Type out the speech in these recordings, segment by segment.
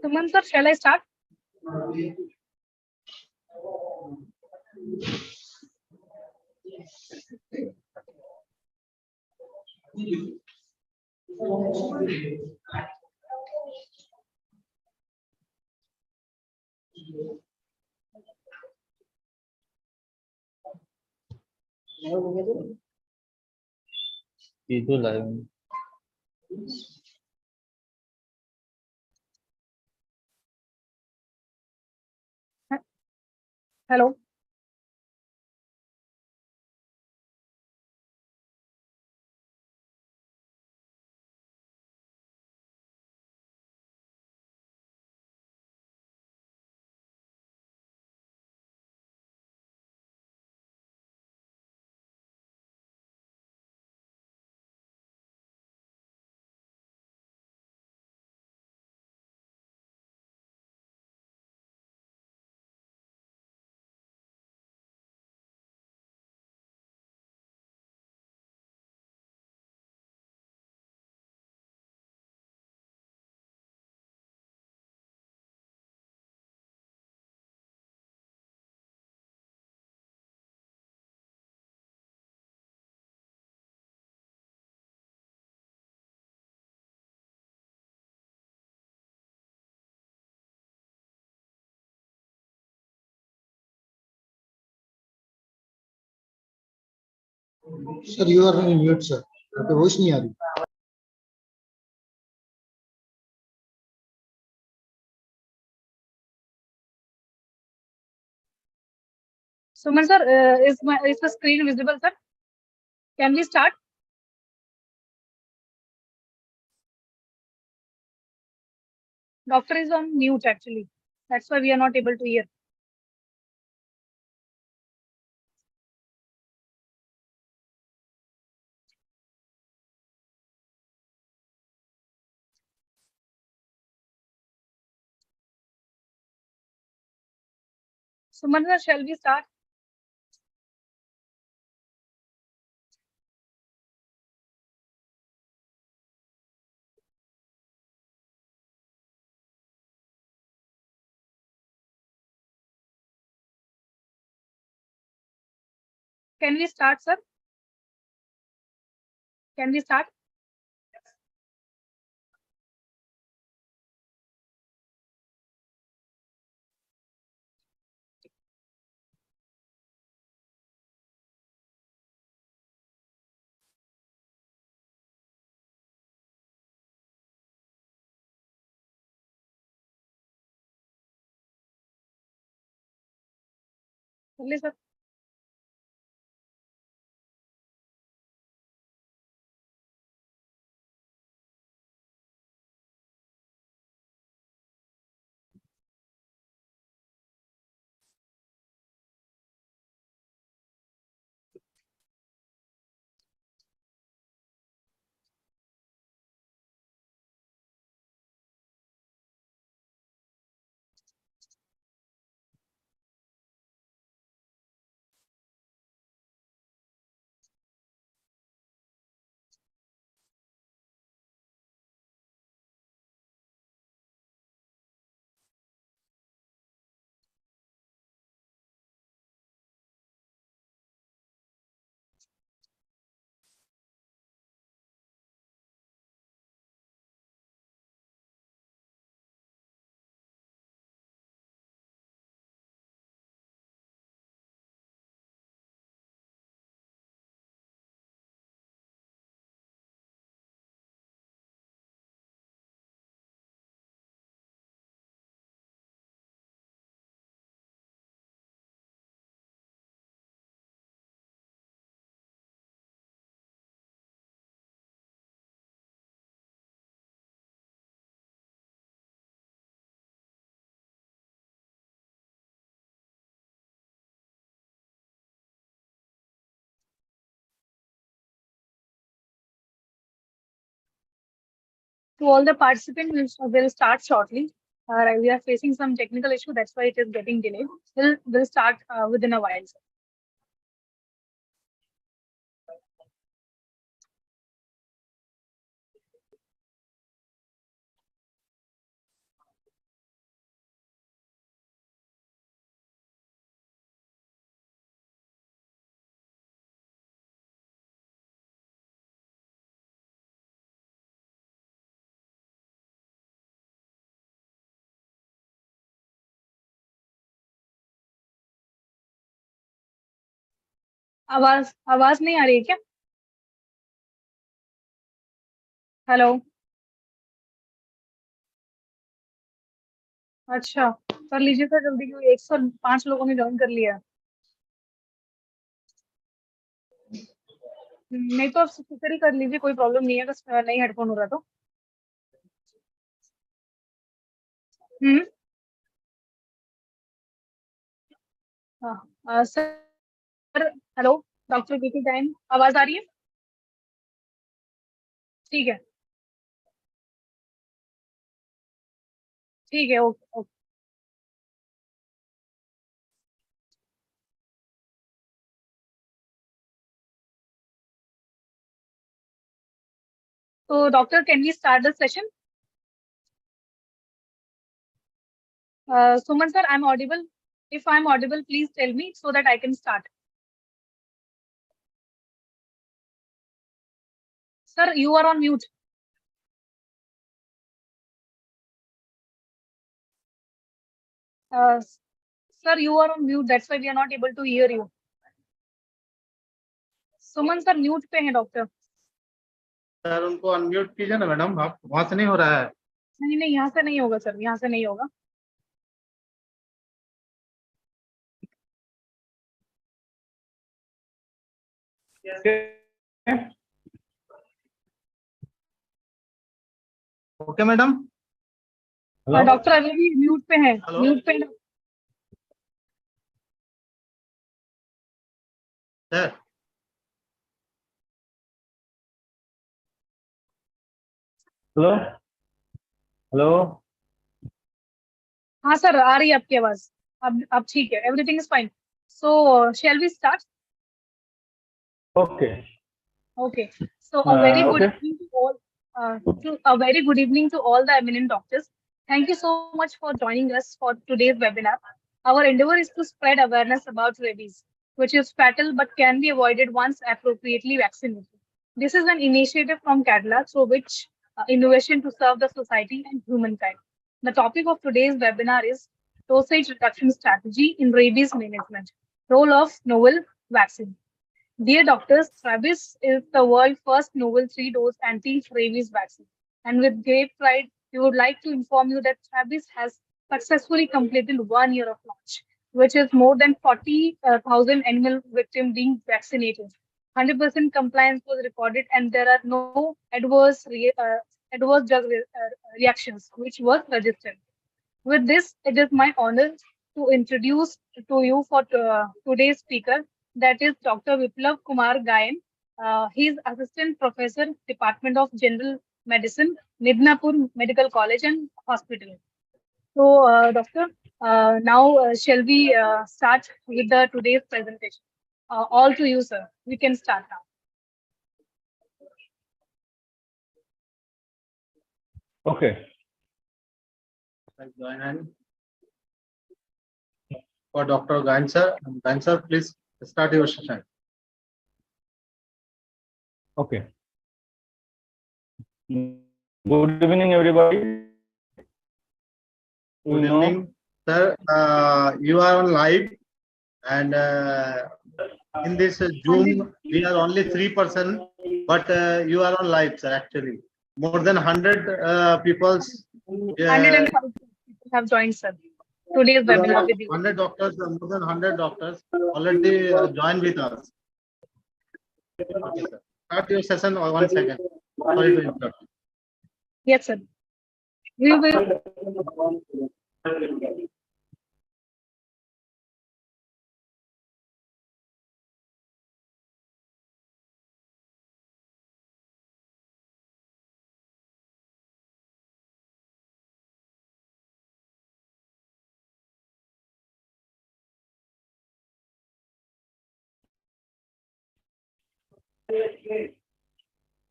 Suman sir, shall I start? Itu live. Hello. Sir, you are on mute, sir. आपकी voice नहीं आ रही. Suman sir, is the screen visible, sir? Can we start? Doctor is on mute actually. That's why we are not able to hear. Suman sir, shall we start? Can we start, sir? Can we start? Only, sir. To all the participants, will start shortly. We are facing some technical issue, that's why it is getting delayed. We'll start within a while, sir. आवाज आवाज नहीं आ रही है क्या? Hello. अच्छा, कर लीजिए sir जल्दी, क्योंकि 105 लोगों ने ज्वाइन कर लिया है। नहीं तो आप स्पीकर ही कर लीजिए, कोई प्रॉब्लम नहीं है अगर नहीं हेडफोन हो रहा तो। हम्म। हाँ sir. Hello. Doctor BT time, आवाज आ रही है? ठीक है। ठीक है, ओके ओके। तो doctor, can we start the session? Suman sir, I'm audible. If I'm audible, please tell me so that I can start. Sir, you are on mute. Uh, sir, you are on mute. That's why we are not able to hear you. Suman sir mute पे हैं doctor. Sir उनको unmute कीजिए ना madam, आप वहां से नहीं हो रहा है। नहीं नहीं, यहाँ से नहीं होगा सर, यहाँ से नहीं होगा। Okay madam. डॉक्टर अभी भी म्यूट पे हैं, हेलो। म्यूट पे। Sir hello hello. हाँ सर, आ रही है आपकी आवाज। अब ठीक है, everything is fine. So shall we start? Okay Okay. So a very good okay. evening to all. A very good evening to all the eminent doctors. Thank you so much for joining us for today's webinar. Our endeavor is to spread awareness about rabies, which is fatal but can be avoided once appropriately vaccinated. This is an initiative from Kerala through which innovation to serve the society and humankind. The topic of today's webinar is dosage reduction strategy in rabies management, role of novel vaccine. Dear doctors, rabies is the world's first novel three-dose anti-rabies vaccine. And with great pride, we would like to inform you that rabies has successfully completed 1 year of launch, which is more than 40,000 animal victims being vaccinated. 100% compliance was recorded, and there are no adverse drug reactions, which was registered. With this, it is my honor to introduce to you for today's speaker, that is Dr. Viplav Kumar Gayan. He is Assistant Professor, Department of General Medicine, Midnapur Medical College and Hospital. So, Doctor, now shall we start with the today's presentation? All to you, sir. We can start now. Okay. Join in for Dr. Gayan sir. Gayan sir, please start your session. Okay. Good evening, everybody. Good evening, sir. You are on live, and in this Zoom, we are only 3%, but you are on live, sir. Actually, more than 100 people. 105 people have joined, sir. Today's webinar with you. 100 doctors, more than 100 doctors already joined with us. Okay, sir. Start your session or 1 second. Sorry to interrupt. Yes, sir. We will.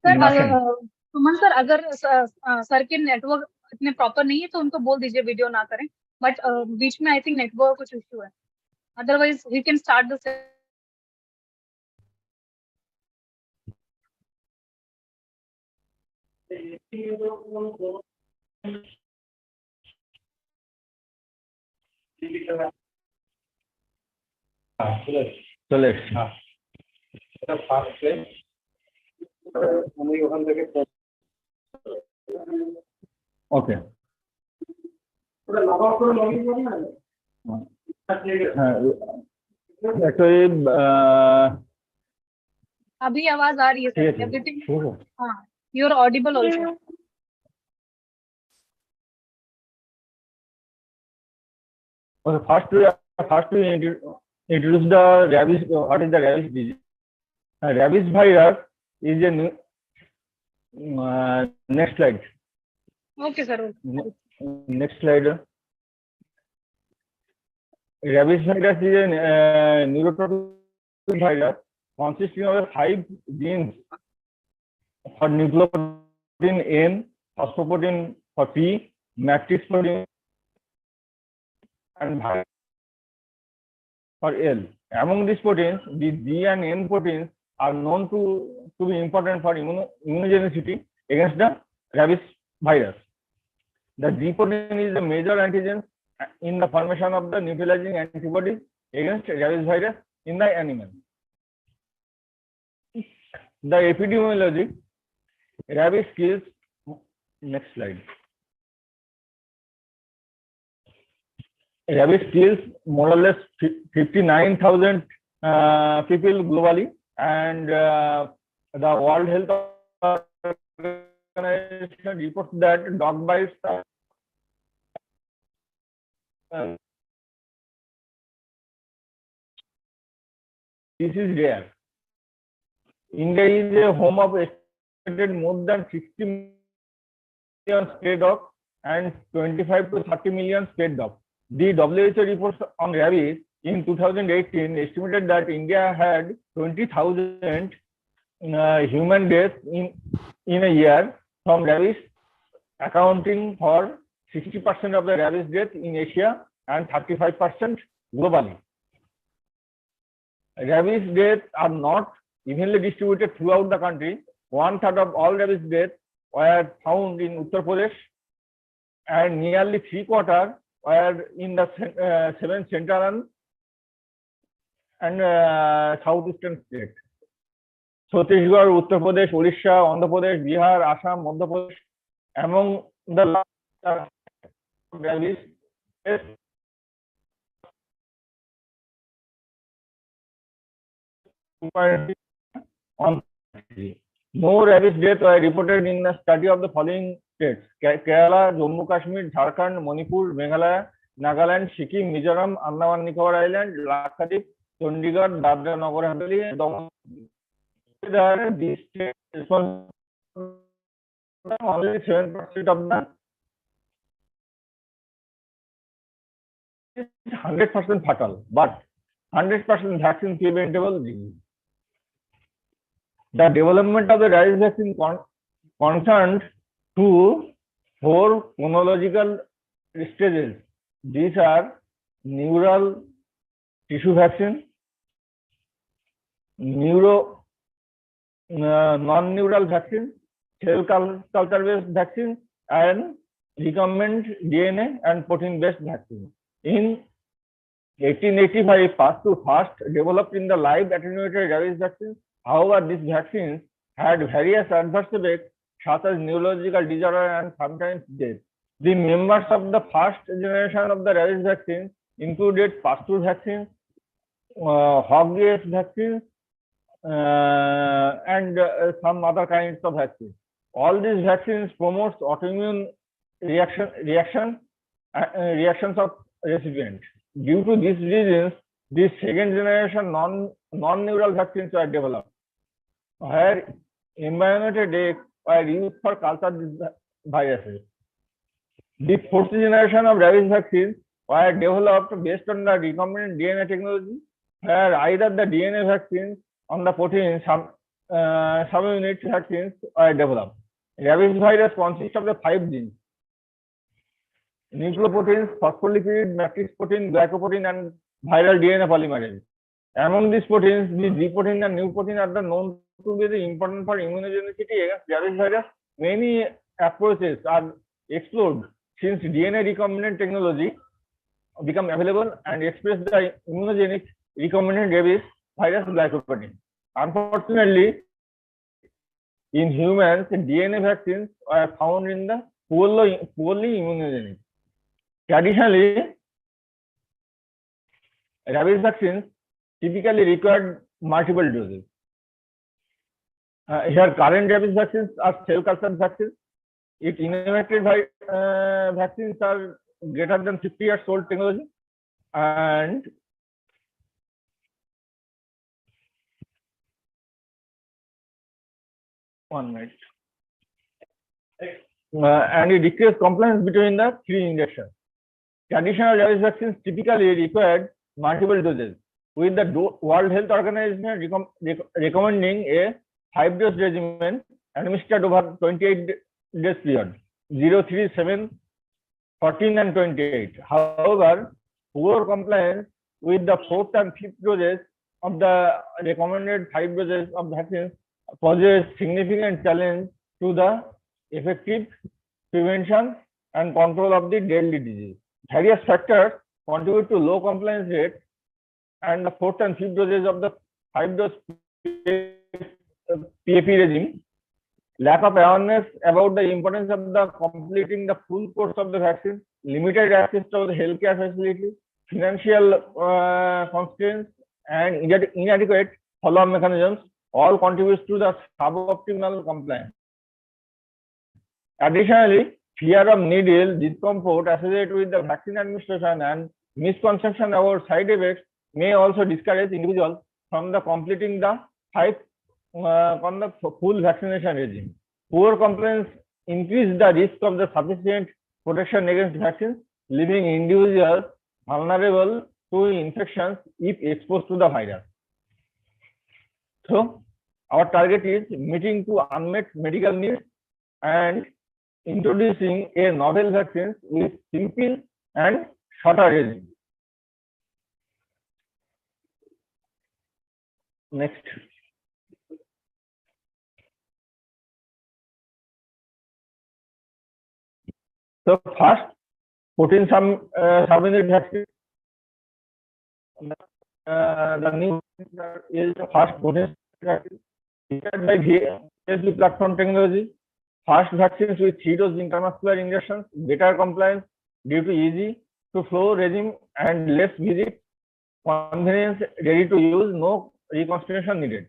Sir Suman sir, अगर sir के network इतने proper नहीं है तो उनको बोल दीजिए video ना करें, बट बीच में आई थिंक नेटवर्क कुछ इश्यू है, otherwise we can start the So let's Okay. Actually, अभी आवाज आ रही है ठीक है, सर, ठीक है, एवरीथिंग ठीक है। हाँ, you are audible also. Okay, first we introduce the rabies. What is the rabies disease? Rabies virus is a new, next slide. Okay sir. Next slide. Rabies virus is a neurotoxic virus consisting of 5 genes for nucleoprotein N, phosphoprotein for P, matrix protein, and virus for L. Among these proteins, the G and N proteins are known to be important for immunogenicity against the rabies virus. The G protein is a major antigen in the formation of the neutralizing antibodies against rabies virus in the animal. The epidemiology, rabies kills, next slide. Rabies kills more or less 59,000 people globally, and the World Health Organization reports that dog bites are this is rare. India is a home of estimated more than 60 million stray dogs and 25 to 30 million stray dogs. The WHO reports on rabies in 2018 estimated that India had 20,000 human deaths in a year from rabies, accounting for 60% of the rabies deaths in Asia and 35% globally. Rabies deaths are not evenly distributed throughout the country. 1/3 of all rabies deaths were found in Uttar Pradesh, and nearly 3/4 were in the 7 central and southeastern states. Chhattisgarh, Uttar Pradesh, Odisha, Andhra Pradesh, Bihar, Assam, Madhya Pradesh. Among the rabies deaths, on no rabies deaths were reported in the study of the following states: Kerala, Jammu Kashmir, Jharkhand, Manipur, Meghalaya, Nagaland, Sikkim, Mizoram, Andaman Nicobar Island, Lakshadweep, Chandigarh, Dadra Nagar Haveli, and Daman. These states responsible only 7% of the 100% fatal, but 100% vaccine preventable disease. The development of the rabies vaccine concerned to 4 chronological stages. These are neural tissue vaccine, non-neural vaccine, cell culture-based vaccine, and recombinant DNA and protein-based vaccine. In 1885, first developed in the live attenuated rabies vaccine. However, these vaccines had various adverse effects such as neurological disorder and sometimes death. The members of the first generation of the rabies vaccine included Pasteur vaccine, hog-based vaccines, and some other kinds of vaccines. All these vaccines promotes autoimmune reactions of recipients. Due to these reasons, these second generation non-neural vaccines were developed, where embryonated eggs were used for cultured viruses. The fourth generation of rabies vaccines were developed based on the recombinant DNA technology, where either the DNA vaccines on the protein subunit vaccines were developed. Rabies virus consists of the 5 genes: nucleoproteins, phospholipid, matrix protein, glycoprotein, and viral DNA polymerase. Among these proteins, the G protein and new protein are known to be important for immunogenicity against rabies virus. Many approaches are explored since DNA recombinant technology become available and express the immunogenic recombinant rabies virus glycoprotein. Unfortunately, in humans, DNA vaccines are found in the poorly immunogenic. Traditionally, rabies vaccines typically required multiple doses. Here, current rabies vaccines are cell culture vaccines. Innovative vaccines are greater than 50 years old technology, and one minute. And it decreases compliance between the three injections. Traditional rabies vaccines typically required multiple doses, with the World Health Organization recommending a 5-dose regimen administered over 28 days period, 0, 3, 7, 14, and 28. However, poor compliance with the 4th and 5th doses of the recommended 5 doses of vaccines poses significant challenge to the effective prevention and control of the deadly disease. Various factors contribute to low compliance rate, and the 4th and 5th doses of the 5-dose PAP regime, lack of awareness about the importance of the completing the full course of the vaccine, limited access to the healthcare facilities, financial constraints, and inadequate follow-up mechanisms all contributes to the suboptimal compliance. Additionally, fear of needle discomfort associated with the vaccine administration and misconception about side effects may also discourage individuals from the completing the full vaccination regime. Poor compliance increase the risk of the sufficient protection against vaccines, leaving individuals vulnerable to infections if exposed to the virus. So, our target is meeting to unmet medical needs and introducing a novel vaccine with simple and shorter regime. Next. So first, protein subunit vaccine. The new is the first protein vaccine created by VSV platform technology. First vaccines with 3-dose intramuscular injections, better compliance due to easy to flow regime and less visit, convenience, ready to use, no reconstitution needed.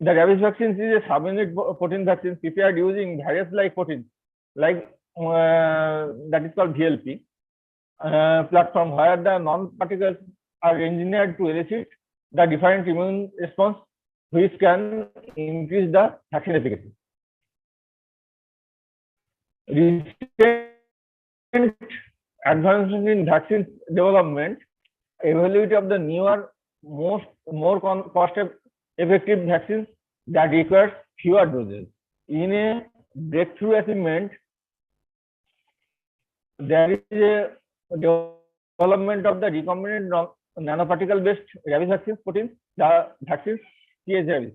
The rabies vaccine is a subunit protein vaccine prepared using virus-like proteins, like that is called VLP platform, where the non-particles are engineered to elicit the different immune response, which can increase the vaccine efficacy. Recent advancements in vaccine development, availability of the newer, more cost-effective vaccines that requires fewer doses. In a breakthrough achievement, there is a development of the recombinant nanoparticle-based rabies vaccine proteins, the vaccines rabies.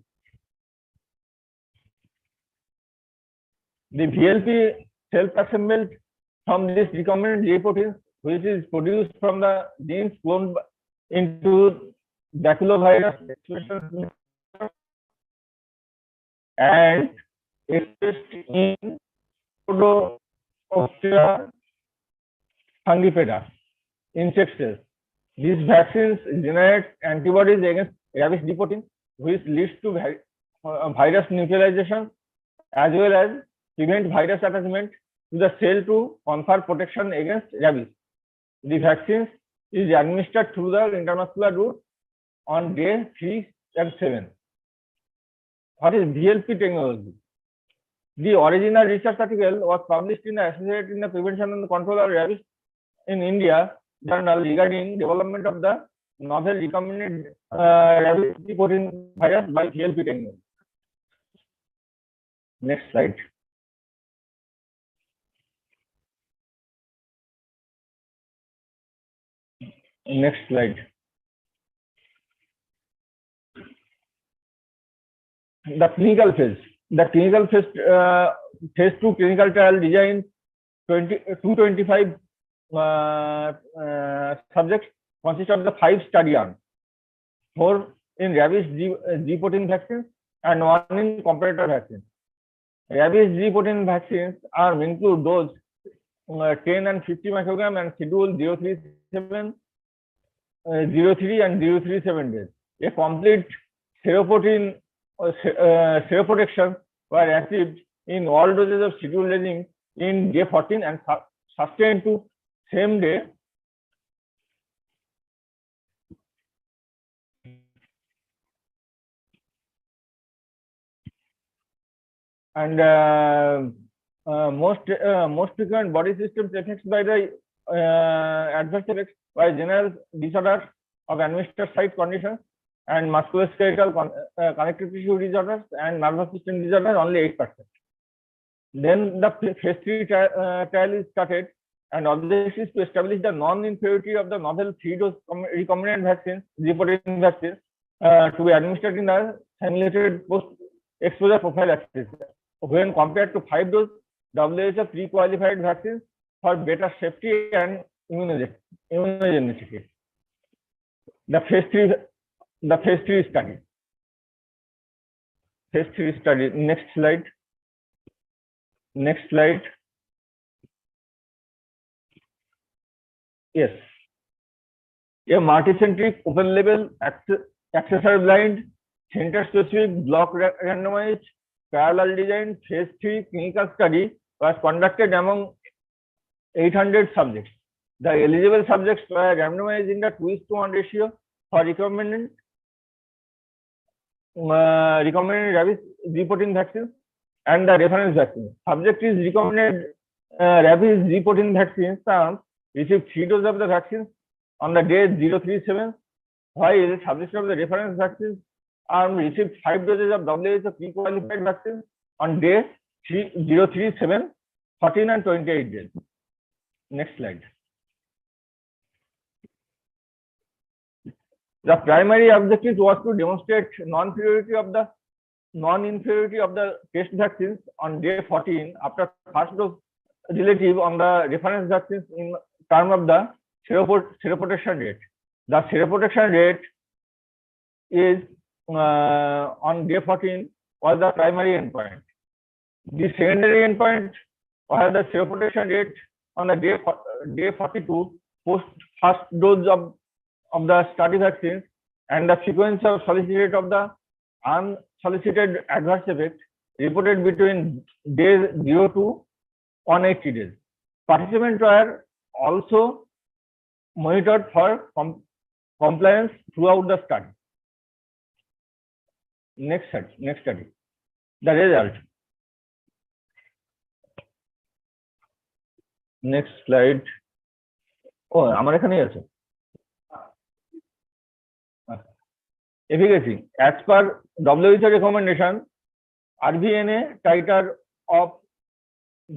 The VLP self-assembled from this recombinant J proteins, which is produced from the genes cloned into baculovirus and expressed in Rhodoptera fungifera insect cells. These vaccines generate antibodies against rabies D protein, which leads to virus neutralization as well as prevent virus attachment to the cell to confer protection against rabies. The vaccines is administered through the intramuscular route on day 3 and 7. What is VLP technology? The original research article was published in the Associated in the Prevention and Control of Rabies in India journal regarding development of the novel recombinant rabies protein virus by VLP technology. Next slide. Next slide. The clinical phase. The clinical phase, phase 2 clinical trial design 225 subjects consist of the 5 study arms. 4 in rabies G protein vaccines, and 1 in comparator vaccines. Rabies G protein vaccines are include dose 10 and 50 microgram and schedule 037, 03 and 037 days. A complete seroprotein seroprotection were achieved in all doses of scheduled regime in day 14 and sustained to same day and most frequent body systems effects by the adverse effects by general disorders of administered site conditions and musculoskeletal connective tissue disorders and nervous system disorders only 8%. Then the phase 3 trial is started, and objective is to establish the non-inferiority of the novel 3-dose recombinant vaccines, G-protein vaccines, to be administered in the simulated post-exposure profile axis when compared to 5-dose WHO pre-qualified vaccines for better safety and immunogenicity. The phase 3 study. Phase 3 study. Next slide. Next slide. Yes. A multicentric open-label accessor-blind center-specific block randomized parallel design phase 3 clinical study was conducted among 800 subjects. The eligible subjects were randomized in the 2:1 ratio for recombinant rabies G-protein vaccines and the reference vaccine. Subject is recombinant rabies G-protein vaccines received 3 doses of the vaccines on the day 037, while subjects of the reference vaccines received 5 doses of WHO pre-qualified vaccines on day 037, 14 and 28 days. Next slide. The primary objective was to demonstrate non-inferiority of the test vaccines on day 14 after first dose relative on the reference vaccines in terms of the seroprotection rate. The seroprotection rate is on day 14 was the primary endpoint. The secondary endpoint was the seroprotection rate on the day 42 post first dose of the study vaccines and the frequency of solicited of the unsolicited adverse effects reported between days 0 to 180 days. Participants were also monitored for compliance throughout the study. Next study. The result. Next slide. Oh, আমার এখানেই আছে। Efficacy. As per WHO recommendation, RVNA titer of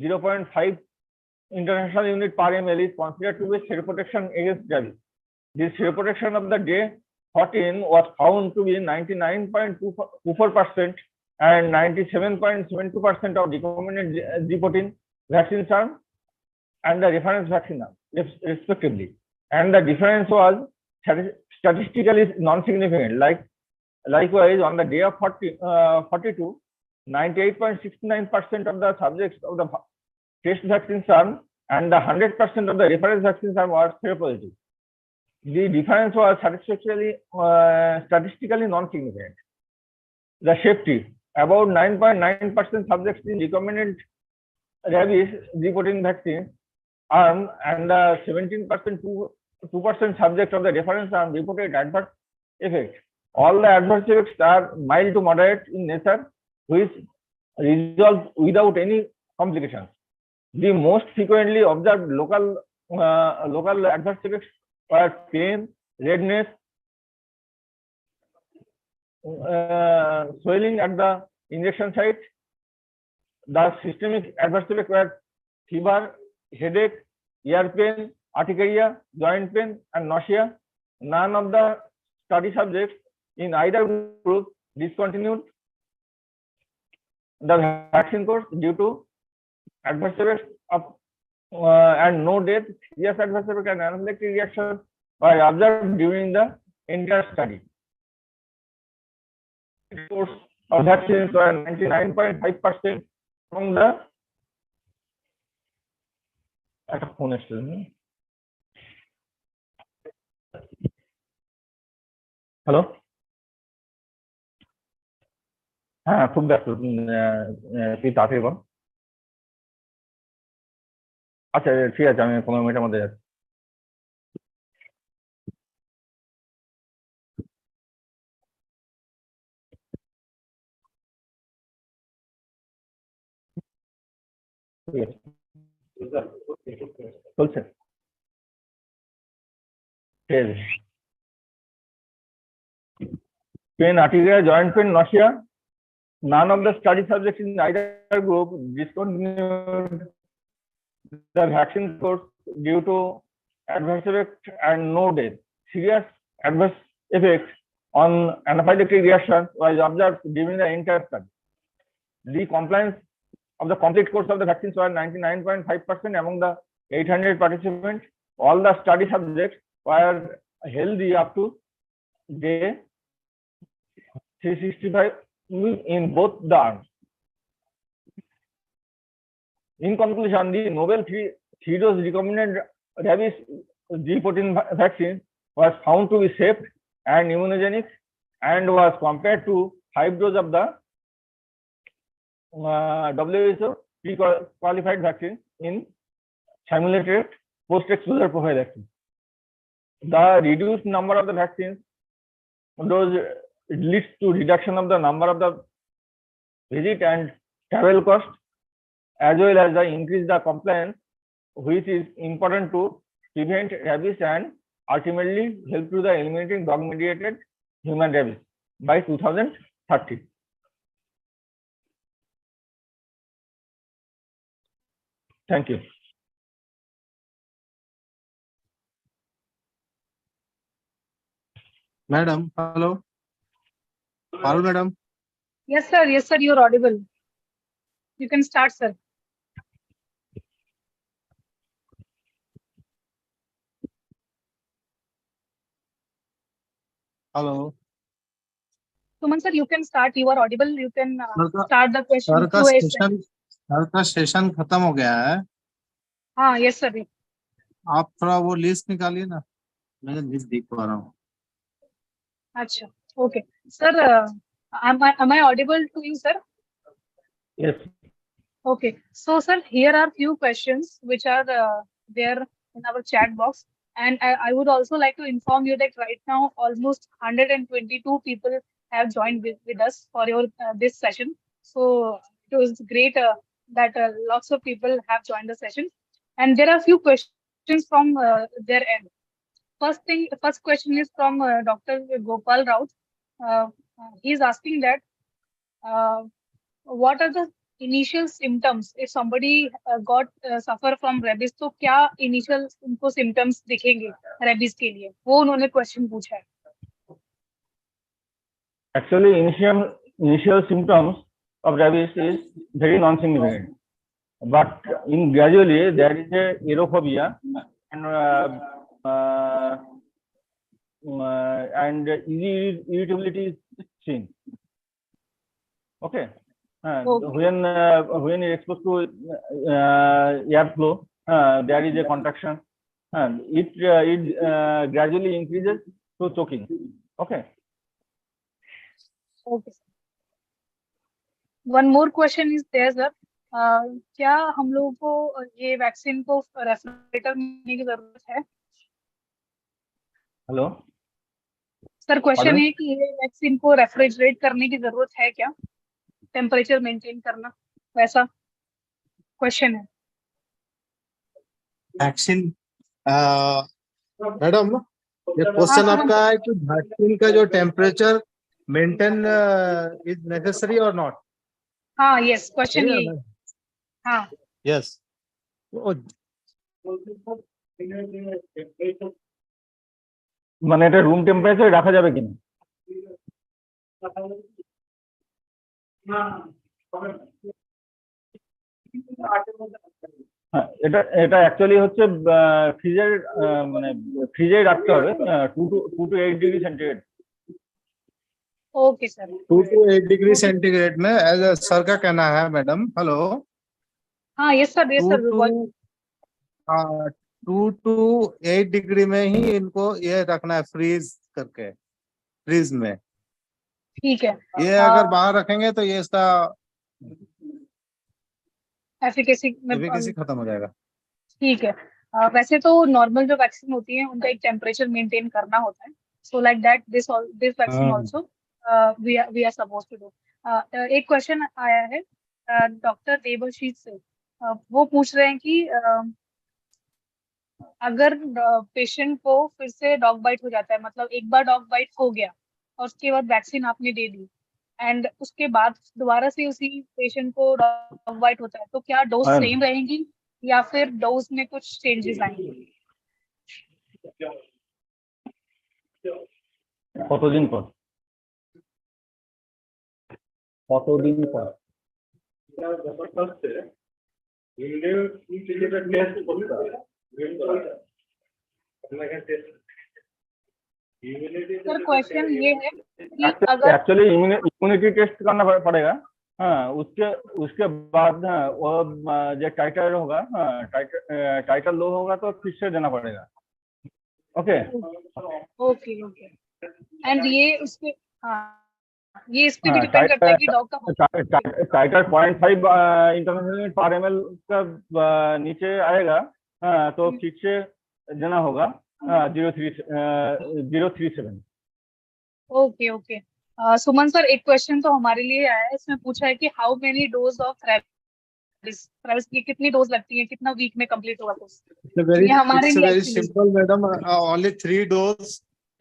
0.5 international unit per ml is considered to be seroprotection against rabies. This seroprotection of the day 14 was found to be 99.24% and 97.72% of recombinant G-protein vaccines and the reference vaccine respectively. And the difference was statistically non-significant. Likewise, on the day of 42, 98.69% of the subjects of the test vaccines and the 100% of the reference vaccines were seropositive. The difference was statistically non-significant. The safety, about 9.9% subjects in recombinant rabies G-protein vaccine arm and the 2% subjects of the reference arm reported adverse effects. All the adverse effects are mild to moderate in nature, which resolve without any complications. The most frequently observed local adverse effects were pain, redness, swelling at the injection site. The systemic adverse effects were fever, headache, ear pain, urticaria, joint pain, and nausea. None of the study subjects in either group discontinued the vaccine course due to adverse effects of and no death, serious adverse effects and anaphylactic reactions were observed during the entire study. course of vaccines were 99.5% among the একটা phone এসছে hello হ্যাঁ খুব ব্যস্ত তুই তাড়াতাড়ি বল আচ্ছা ঠিক আছে আমি 15 মিনিটের মধ্যে যাচ্ছি ঠিক আছে চলছে ঠিক আছে pain, arteria, joint pain, nausea. None of the study subjects in either group discontinued the vaccine course due to adverse effect and no death. Serious adverse effects on anaphylactic reaction was observed during the entire study. The compliance of the complete course of the vaccines was 99.5% among the 800 participants. All the study subjects were healthy up to day 365 in both the arms. In conclusion, the novel three-dose recombinant rabies G14 vaccine was found to be safe and immunogenic and was compared to 5 doses of the WHO pre-qualified vaccine in simulated post-exposure profile vaccine. The reduced number of the vaccines dose leads to reduction of the number of the visit and travel cost, as well as the increase the compliance, which is important to prevent rabies and ultimately help to the eliminating dog-mediated human rabies by 2030. Thank you. Madam, hello. Hello, madam. Yes, sir. Yes, sir. You're audible. You can start, sir. Hello. Suman, sir, you can start. You are audible. You can start the question. Sir का session खत्म हो गया है. हाँ, yes, sir. आप थोड़ा वो list निकालिए ना, मैं लिस्ट देख पा रहा हूँ. अच्छा, okay, sir. Am I audible to you, sir? Yes. Okay, so sir, here are few questions which are there in our chat box, and I would also like to inform you that right now almost 122 people have joined with us for your this session. So it was great that lots of people have joined the session, and there are few questions from their end. First question is from Dr. Gopal Raut. He is asking that what are the initial symptoms if somebody suffer from rabies, तो क्या initial उनको symptoms दिखेंगे rabies के लिए, वो उन्होंने question पूछा है. Actually, initial symptoms of rabies is very non-significant, but in gradually there is a aerophobia and easy irritability is seen. Okay. When you're exposed to airflow, there is a contraction. It gradually increases to choking. Okay. Okay. One more question is there, sir. क्या हम लोगों को ये vaccine को refrigerator में की जरूरत है? हेलो सर, क्वेश्चन है कि ये वैक्सीन को रेफ्रिजरेट करने की जरूरत है क्या, टेम्परेचर मेंटेन करना, वैसा क्वेश्चन है. वैक्सीन मैडम, ये क्वेश्चन आपका है कि वैक्सीन का जो टेम्परेचर मेंटेन इज नेसेसरी और नॉट? हाँ, यस, क्वेश्चन यही. हाँ, यस. মানে এটা রুম টেম্পারেচারে রাখা যাবে কিনা? হ্যাঁ, এটা অ্যাকচুয়ালি হচ্ছে ফ্রিজের মানে ফ্রিজে রাখতে হবে 2 to 8 degree centigrade. Okay sir. 2 to 8 degree centigrade में, एज सर का कहना है मैडम, हेलो, हाँ yes sir, yes 2 sir. to 2 to 8 degree में ही इनको ये रखना है, फ्रीज करके, फ्रीज में। ठीक है। ये अगर बाहर रखेंगे तो ये इसका एफिकेसी में एफिकेसी खत्म हो जाएगा। ठीक है। वैसे तो नॉर्मल जो वैक्सीन होती है उनका एक टेम्परेचर मेंटेन करना होता है, so like that this vaccine हाँ। Also we are suppose to do. एक क्वेश्चन आया है डॉक्टर देवशीत से। वो पूछ रहे हैं कि अगर पेशेंट को फिर से डॉग बाइट हो जाता है, मतलब एक बार डॉग बाइट हो गया और उसके बाद वैक्सीन आपने दे दी एंड उसके बाद दोबारा से उसी पेशेंट को डॉग बाइट होता है, तो क्या डोज सेम रहेंगी या फिर डोज में कुछ चेंजेस आएंगे? কতদিন পর কতদিন পর ব্যাপারটা হচ্ছে ইমিউনিটি টেস্ট করতে হবে। सर क्वेश्चन ये है कि अगर एक्चुअली इम्यूनिटी टेस्ट करना पड़ेगा। हाँ, उसके उसके बाद हाँ, वो जो टाइटर होगा, हाँ, टाइटर लो होगा तो फिर से देना पड़ेगा। ओके ओके ओके एंड ये उसके हाँ ये इस पे भी डिपेंड करता है कि डॉग का टाइटर 0.5 इंटरनेशनल पर एम एल का नीचे आएगा, हाँ, तो फिर से देना होगा 037। Okay okay. सुमन सर, एक क्वेश्चन तो हमारे लिए आया है, इसमें पूछा है कि how many dose of rabies की कितनी डोज लगती है, कितना वीक में कंप्लीट होगा कोर्स? ये हमारे It's लिए very actually simple, madam. Only 3 dose.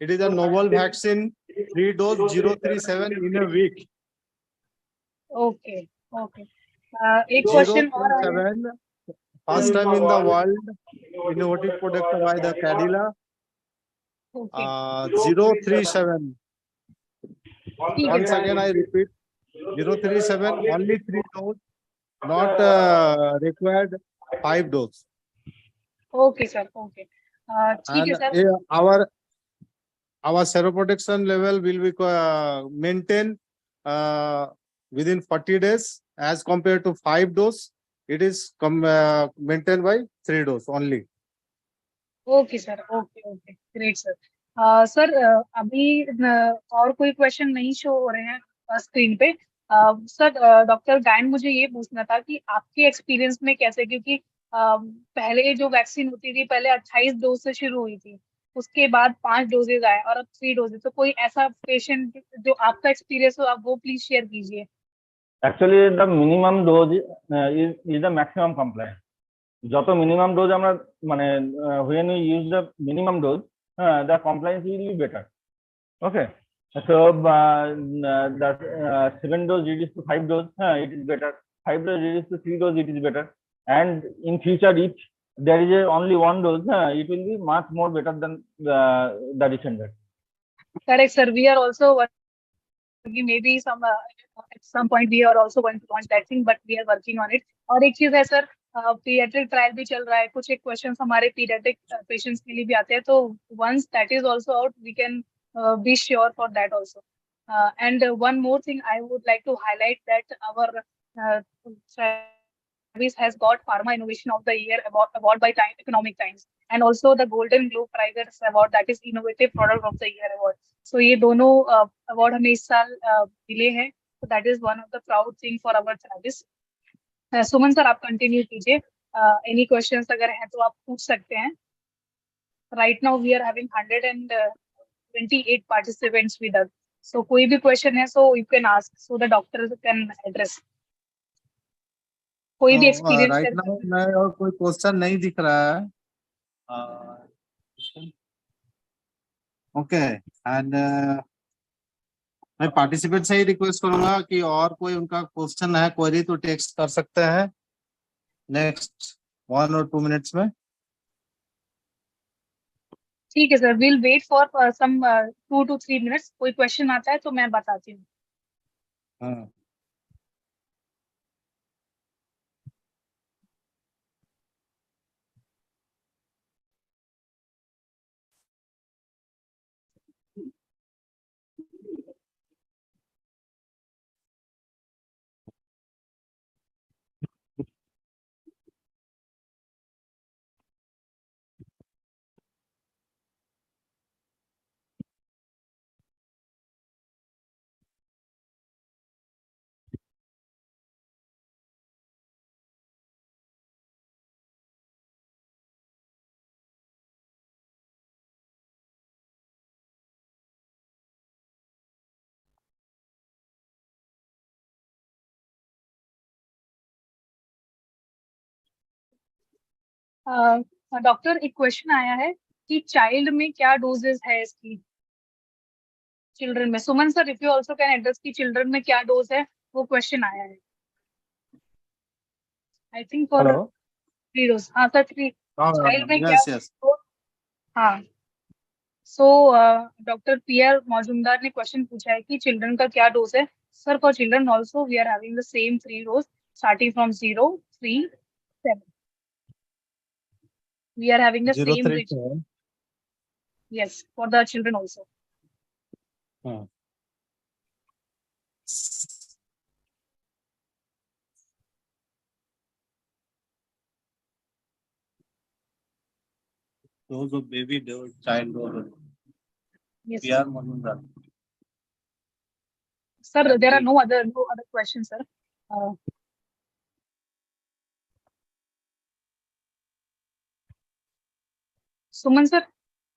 It is a novel vaccine. 3 dose 037 in a week. Okay okay. एक क्वेश्चन और आया है। 037, first time in the world, innovative product by the Cadila. Okay 037. ठीक है Once sir. again, I repeat, 037, only 3 dose, not required 5 dose. Okay sir okay ठीक है And sir. our seroprotection level will be maintained within 40 days as compared to 5 dose. It is maintained by 3 dose only. Okay sir okay okay great sir. Sir अभी और कोई question नहीं show हो रहे हैं screen पे। सर डॉक्टर गायन, मुझे ये पूछना था कि आपके एक्सपीरियंस में कैसे, क्योंकि पहले जो वैक्सीन होती थी पहले 28 डोज से शुरू हुई थी, उसके बाद 5 डोजेज आए और अब 3 डोजेज, तो कोई ऐसा पेशेंट जो आपका एक्सपीरियंस हो आप वो प्लीज शेयर कीजिए। Actually the minimum dose is the maximum compliance. যত মিনিমাম ডোজ আমরা মানে when we use the minimum dose, the compliance will be better. Okay, so the 7 dose reduced to 5 dose, it is better. 5 dose reduced to 3 dose, it is better. And in future, if there is only one dose, it will be much more better than the recent dose. Correct sir, we are also maybe some at some point we are also going to launch that thing, but we are working on it. और एक चीज है sir, paediatric trial भी चल रहा है, कुछ एक क्वेश्चंस हमारे पीडियाट्रिक पेशेंट्स के लिए भी आते हैं, तो once that is also out we can be sure for that also. And one more thing I would like to highlight, that our service has got Pharma Innovation of the Year award by Economic Times, and also the Golden Globe Prize award, that is Innovative Product of the Year award. So ये दोनों award हमें इस साल मिले हैं, so that is one of the proud thing for our service. Suman sir आप continue कीजिए, any questions अगर हैं तो आप पूछ सकते हैं. Right now we are having 128 participants with us, so कोई भी क्वेश्चन है so you can ask, so the doctor can address. कोई भी एक्सपीरियंस राइट शेयर नाउ कर. मैं और कोई क्वेश्चन नहीं दिख रहा है. ओके, एंड मैं पार्टिसिपेंट से ही रिक्वेस्ट करूंगा कि और कोई उनका क्वेश्चन है, क्वेरी, तो टेक्स्ट कर सकते हैं नेक्स्ट 1 or 2 मिनट्स में. ठीक है sir, will wait for some 2 to 3 minutes. कोई क्वेश्चन आता है तो मैं बताती हूँ. हाँ. डॉक्टर एक क्वेश्चन आया है कि चाइल्ड में क्या डोजेस है इसकी, चिल्ड्रन में। Suman sir, if you also can address की चिल्ड्रन में क्या डोज है, वो क्वेश्चन आया है। I think for hello 3 dose. हाँ सर, 3 चाइल्ड में क्या Yes, yes. हाँ। सो डॉक्टर पीआर मौजूमदार ने क्वेश्चन पूछा है कि चिल्ड्रन का क्या डोज है। Sir, for children also we are having the same 3 dose starting from 0, 3, 7. We are having the Zero same three regime. seven. Yes, for the children also. Those of baby, those child, those Yes, we are Manunda. sir. There are no other questions, sir. Suman sir,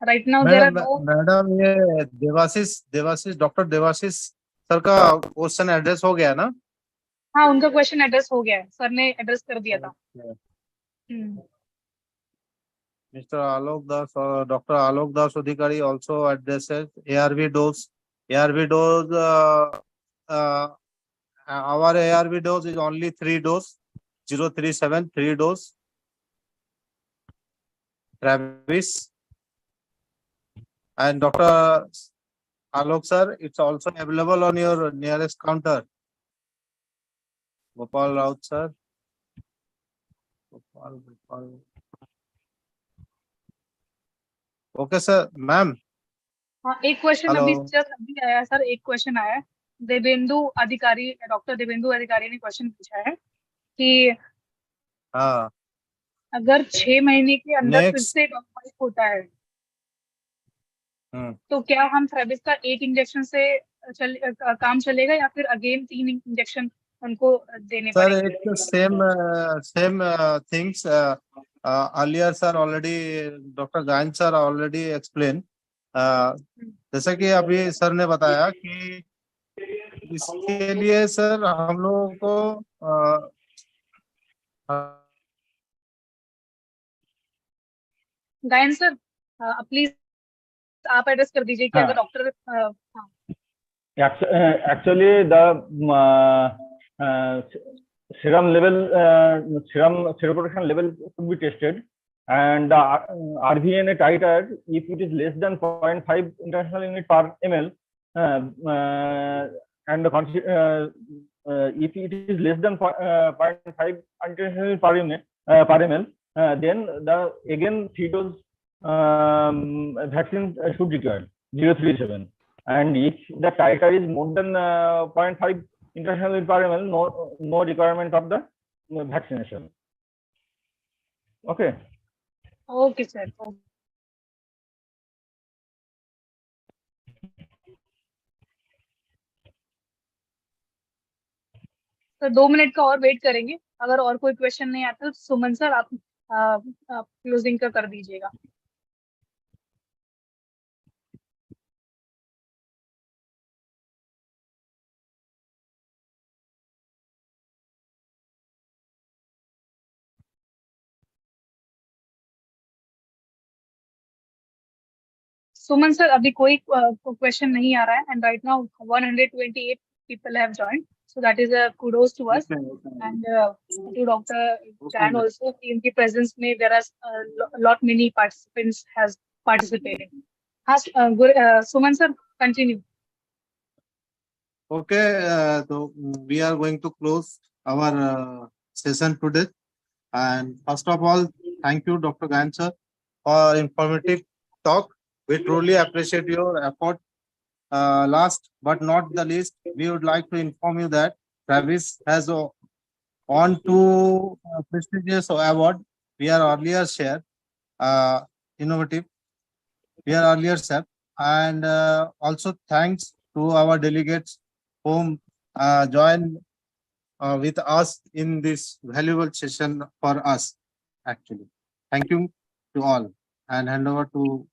right now there are no. Madam ये Debashish doctor Debashish sir का question address हो गया ना? हाँ, उनका question address हो गया है, सर ने एड्रेस कर दिया था। मिस्टर आलोक दास और डॉक्टर आलोक दास अधिकारी also addresses ARV dose. ARV dose, our ARV dose is only 3 dose, 037, 3 dose. Travis and Dr. Alok sir, it's also available on your nearest counter. Gopal Raut sir. Gopal. Okay sir, ma'am. हाँ, एक question Hello. अभी just अभी आया sir, एक question आया है। देवेंदु अधिकारी, doctor Devendu अधिकारी ने क्वेश्चन पूछा है कि हाँ. अगर 6 महीने के अंदर फिर Next. से डॉक्टर होता है, तो क्या हम थ्रेबिस का एक इंजेक्शन से काम चलेगा या फिर अगेन 3 इंजेक्शन उनको देने Sir, पड़ेंगे? it's same things. Earlier, sir, already Dr. Gain sir already explained. जैसा कि अभी सर ने बताया कि इसके लिए सर हम लोगों को गायन सर, प्लीज आप एड्रेस कर दीजिए कि अगर doctor actually the serum level, seroprotection level should be tested, and the RVNA titer, if it is less than 0.5 international unit per ml, and if it is less than 0.5 international unit per ml, then the again 3 dose vaccine should require 037. And if the titer is more than 0.5 international unit per ml, no requirement of the vaccination. Okay. Okay sir. तो 2 minute का और wait करेंगे, अगर और कोई question नहीं आता तो सुमन सर आप क्लोजिंग का कर दीजिएगा। सुमन सर, अभी कोई क्वेश्चन नहीं आ रहा है, and right now 128 people have joined, so that is a kudos to us. And to Dr. Jan also, in the presence में there are lot many participants has participated. Has Suman sir, continue. Okay, so we are going to close our session today. And first of all, thank you, Dr. Gain sir, for informative talk. We truly appreciate your effort. Last but not the least, we would like to inform you that Travis has won 2 prestigious award. We are earlier share, innovative. We are earlier share, and also thanks to our delegates whom join with us in this valuable session for us. Actually, thank you to all, and hand over to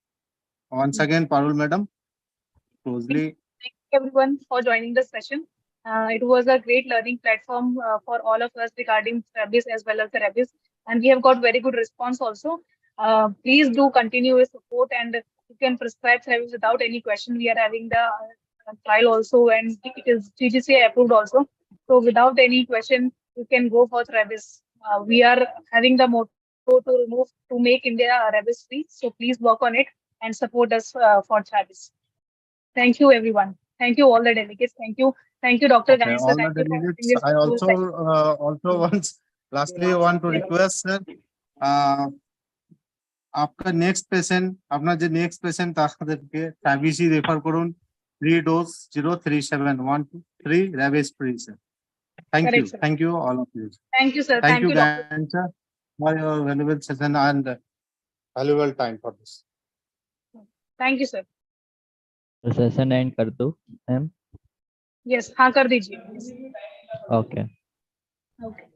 once again Parul madam closely. Thank you everyone for joining the session. It was a great learning platform for all of us regarding rabies as well as the rabies. and we have got very good response also. Please do continue with support, and you can prescribe service without any question. We are having the trial also, and it is TGCA approved also. So without any question, you can go for Travis. We are having the motto to make India rabies free. So please work on it and support us for Travis. Thank you, everyone. Thank you, all the delegates. Thank you, Dr. Okay, Ganesh sir. all the Thank you for hosting delegates. this I wonderful session. also once lastly want to request sir, आपका next patient আপনার যে next patient তাদেরকে সাবিসি refer করুন 3 dose 03712 rabies free sir Correct, sir. thank you all of you Thank you, sir. thank Thank you you, Dr. Ganesh sir for your valuable session and valuable time for this. Thank you, sir. Session and कर दो ma'am. Yes, हाँ कर दीजिए. Okay. Okay.